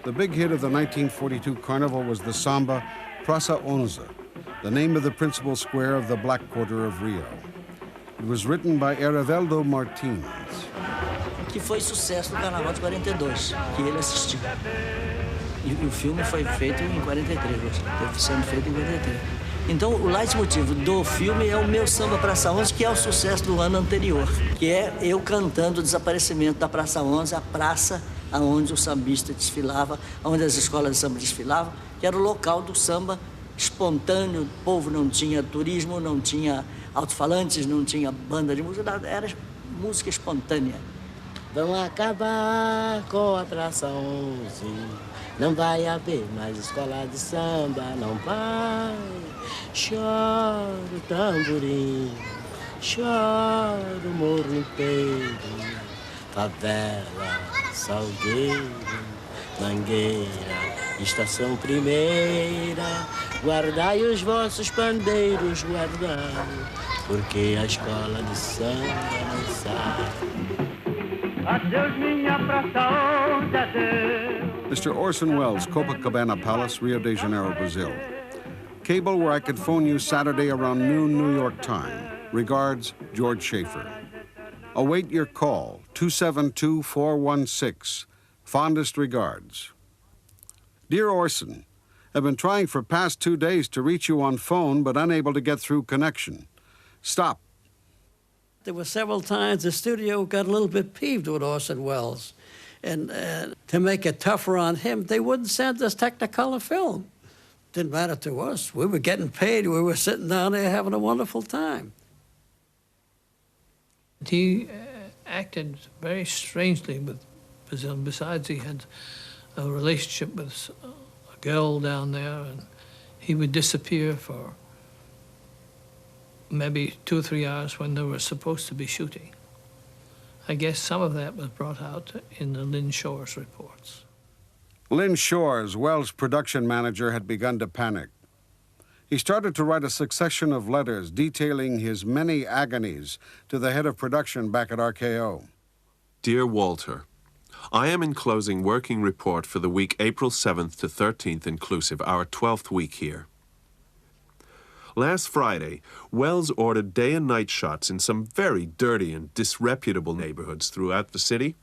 The big hit of the 1942 carnival was the samba Praça Onze, the name of the principal square of the Black Quarter of Rio. It was written by Erivelto Martins. Que foi sucesso no Carnaval de 42, que ele assistiu. E o filme foi feito em 43, teve sendo feito em 43. Então, o leitmotiv do filme é o meu samba Praça Onze, que é o sucesso do ano anterior, que é eu cantando o desaparecimento da Praça Onze, a praça onde o sambista desfilava, onde as escolas de samba desfilavam, que era o local do samba espontâneo. O povo não tinha turismo, não tinha alto-falantes, não tinha banda de música, era música espontânea. Vão acabar com a Praça Onze, não vai haver mais escola de samba, não vai. Chora o tamborim, chora o morro inteiro, favela, Salgueiro, Mangueira, Estação Primeira, guardai os vossos pandeiros, guardai, porque a escola de samba não sai. Adeus, minha Praça Onze, adeus. Mr. Orson Welles, Copacabana Palace, Rio de Janeiro, Brazil. Cable where I could phone you Saturday around noon New York time. Regards, George Schaefer. Await your call, 272-416. Fondest regards. Dear Orson, I've been trying for past 2 days to reach you on phone, but unable to get through connection. Stop. There were several times the studio got a little bit peeved with Orson Welles. And to make it tougher on him, they wouldn't send us Technicolor film. Didn't matter to us. We were getting paid. We were sitting down there having a wonderful time. He acted very strangely with Brazil. Besides, he had a relationship with a girl down there, and he would disappear for maybe 2 or 3 hours when they were supposed to be shooting. I guess some of that was brought out in the Lynn Shores reports. Lynn Shores, Wells' production manager, had begun to panic. He started to write a succession of letters detailing his many agonies to the head of production back at RKO. Dear Walter, I am enclosing working report for the week April 7th to 13th inclusive, our 12th week here. Last Friday, Wells ordered day and night shots in some very dirty and disreputable neighborhoods throughout the city.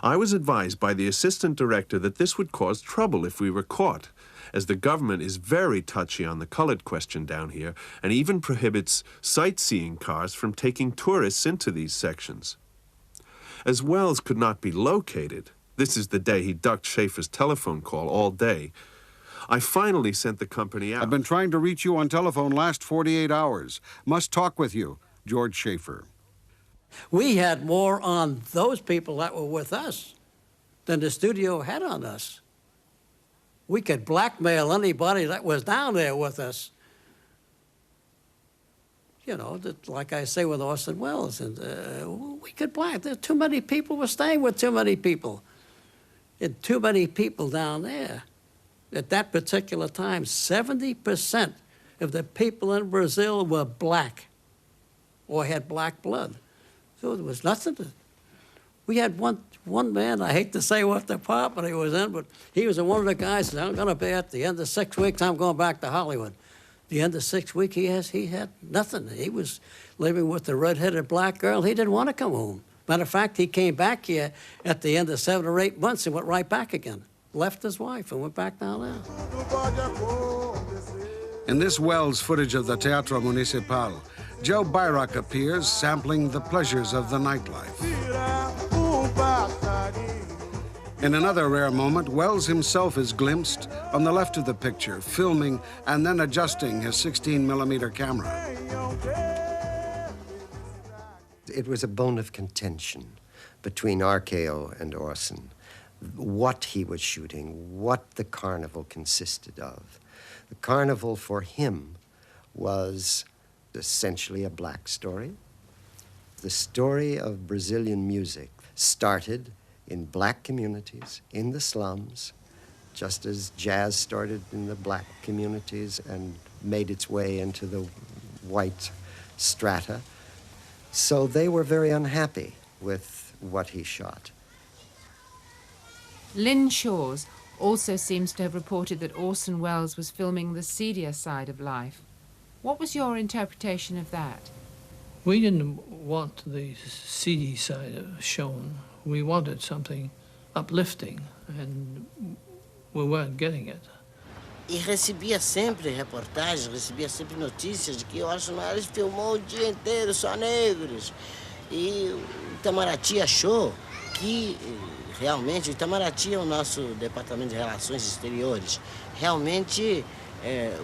I was advised by the assistant director that this would cause trouble if we were caught, as the government is very touchy on the colored question down here and even prohibits sightseeing cars from taking tourists into these sections. As Wells could not be located, this is the day he ducked Schaefer's telephone call all day, I finally sent the company out. I've been trying to reach you on telephone last 48 hours. Must talk with you, George Schaefer. We had more on those people that were with us than the studio had on us. We could blackmail anybody that was down there with us. You know, like I say with Orson Welles, and we could blackmail. Too many people were staying with too many people. And too many people down there. At that particular time, 70% of the people in Brazil were black or had black blood. So there was nothing to... We had one man, I hate to say what department he was in, but he was one of the guys that said, I'm going to be at the end of 6 weeks, I'm going back to Hollywood. The end of 6 weeks, he had nothing. He was living with the red-headed black girl. He didn't want to come home. Matter of fact, he came back here at the end of 7 or 8 months and went right back again. Left his wife and went back down there. In this Wells footage of the Teatro Municipal, Joe Byrock appears sampling the pleasures of the nightlife. In another rare moment, Wells himself is glimpsed on the left of the picture, filming and then adjusting his 16mm camera. It was a bone of contention between RKO and Orson. What he was shooting, what the carnival consisted of. The carnival for him was essentially a black story. The story of Brazilian music started in black communities, in the slums, just as jazz started in the black communities and made its way into the white strata. So they were very unhappy with what he shot. Lynn Shores also seems to have reported that Orson Welles was filming the seedier side of life. What was your interpretation of that? We didn't want the seedy side shown. We wanted something uplifting, and we weren't getting it. E recebia sempre reportagens, recebia sempre notícias de que Orson Welles filmou o dia inteiro só negros. E o Itamaraty achou que realmente, o Itamaraty é o nosso Departamento de Relações Exteriores. Realmente,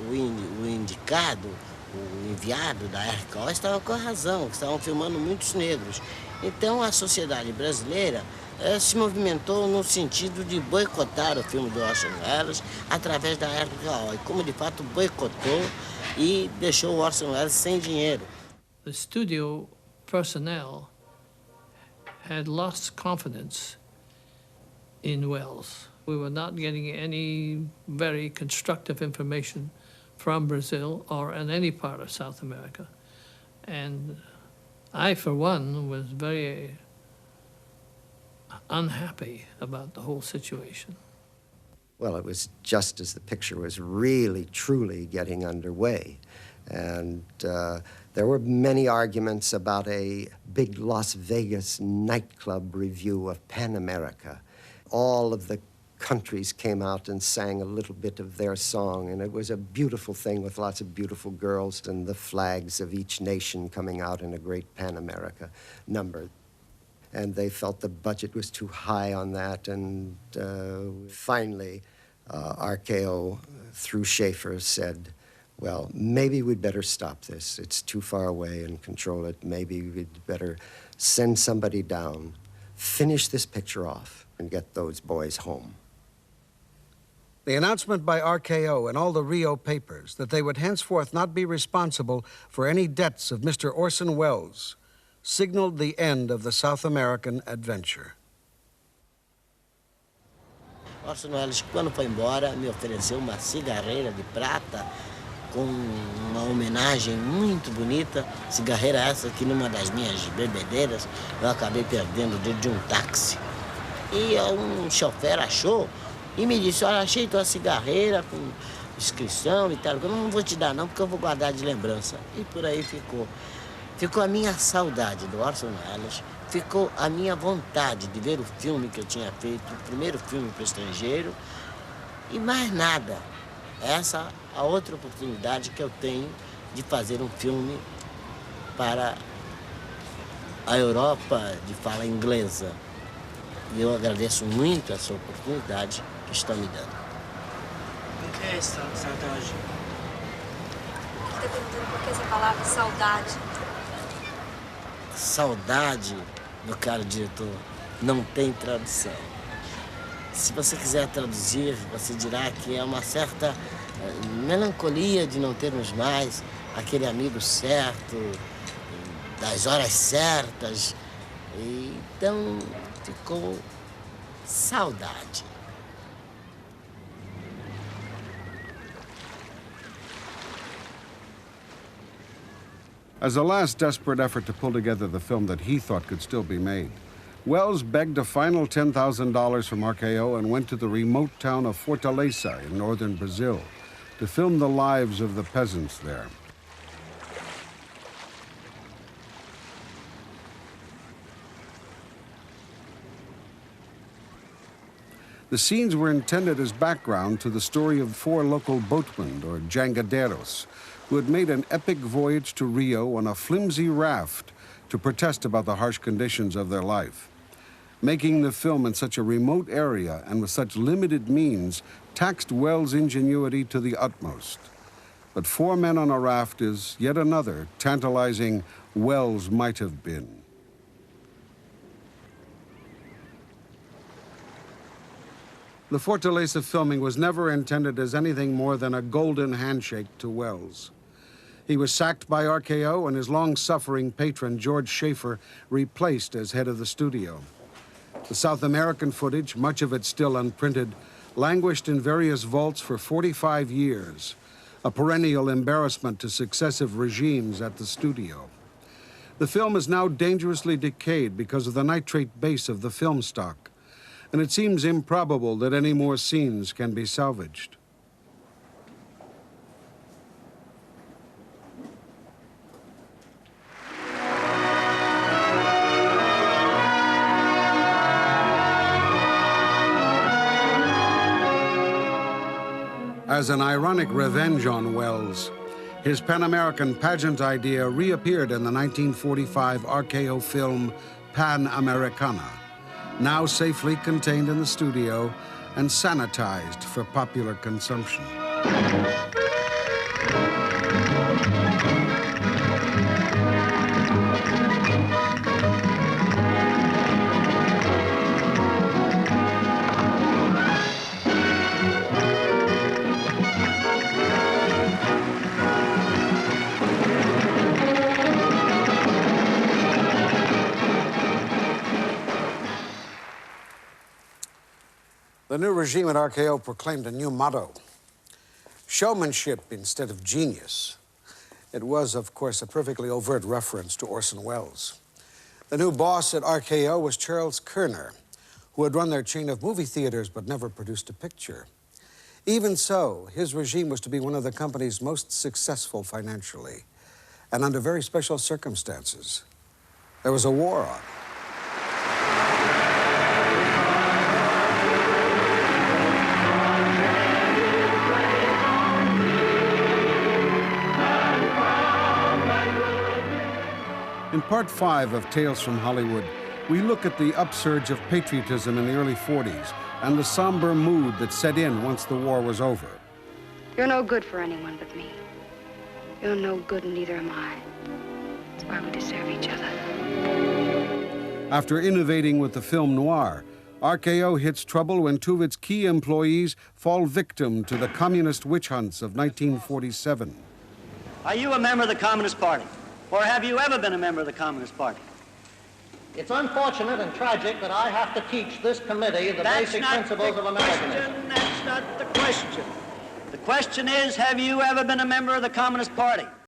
o indicado, o enviado da RKO estava com a razão, que estavam filmando muitos negros. Então, a sociedade brasileira se movimentou no sentido de boicotar o filme do Orson Welles através da RKO. E como, de fato, boicotou e deixou o Orson Welles sem dinheiro. The studio personnel had lost confidence in Welles. We were not getting any very constructive information from Brazil or in any part of South America. And I, for one, was very unhappy about the whole situation. Well, it was just as the picture was really, truly getting underway. And there were many arguments about a big Las Vegas nightclub review of Pan America. All of the countries came out and sang a little bit of their song, and it was a beautiful thing with lots of beautiful girls and the flags of each nation coming out in a great Pan America number. And they felt the budget was too high on that, and finally, RKO, through Schaefer, said, well, maybe we'd better stop this. It's too far away and control it. Maybe we'd better send somebody down, finish this picture off, and get those boys home. The announcement by RKO and all the Rio papers that they would henceforth not be responsible for any debts of Mr. Orson Welles signaled the end of the South American adventure. Orson Welles, quando foi embora, me ofereceu uma cigarreira de prata com uma homenagem muito bonita. Cigarreira essa que numa das minhas bebedeiras eu acabei perdendo dentro de um táxi. E um chofer achou e me disse, olha, achei tua cigarreira com inscrição e tal. Eu não vou te dar não, porque eu vou guardar de lembrança. E por aí ficou. Ficou a minha saudade do Orson Welles, ficou a minha vontade de ver o filme que eu tinha feito, o primeiro filme para o estrangeiro, e mais nada. Essa é a outra oportunidade que eu tenho de fazer um filme para a Europa de fala inglesa. E eu agradeço muito essa oportunidade que estão me dando. O que é isso, saudade? Ele está perguntando por que essa palavra saudade. Saudade, meu caro diretor, não tem tradução. Se você quiser traduzir, você dirá que é uma certa melancolia de não termos mais aquele amigo certo, das horas certas. E então ficou saudade. As a last desperate effort to pull together the film that he thought could still be made, Welles begged a final $10,000 from RKO and went to the remote town of Fortaleza in northern Brazil to film the lives of the peasants there. The scenes were intended as background to the story of 4 local boatmen, or jangadeiros, who had made an epic voyage to Rio on a flimsy raft to protest about the harsh conditions of their life. Making the film in such a remote area and with such limited means taxed Welles' ingenuity to the utmost. But 4 men on a raft is yet another tantalizing Welles might have been. The Fortaleza filming was never intended as anything more than a golden handshake to Welles. He was sacked by RKO and his long-suffering patron, George Schaefer, replaced as head of the studio. The South American footage, much of it still unprinted, languished in various vaults for 45 years, a perennial embarrassment to successive regimes at the studio. The film is now dangerously decayed because of the nitrate base of the film stock, and it seems improbable that any more scenes can be salvaged. As an ironic revenge on Welles, his Pan-American pageant idea reappeared in the 1945 RKO film Pan-Americana, now safely contained in the studio and sanitized for popular consumption. The new regime at RKO proclaimed a new motto: showmanship instead of genius. It was, of course, a perfectly overt reference to Orson Welles. The new boss at RKO was Charles Kerner, who had run their chain of movie theaters but never produced a picture. Even so, his regime was to be one of the company's most successful financially, and under very special circumstances. There was a war on. In Part 5 of Tales from Hollywood, we look at the upsurge of patriotism in the early 40s and the somber mood that set in once the war was over. You're no good for anyone but me. You're no good and neither am I. That's why we deserve each other. After innovating with the film noir, RKO hits trouble when 2 of its key employees fall victim to the communist witch hunts of 1947. Are you a member of the Communist Party? Or have you ever been a member of the Communist Party? It's unfortunate and tragic that I have to teach this committee the basic principles of Americanism. That's not the question. The question is, have you ever been a member of the Communist Party?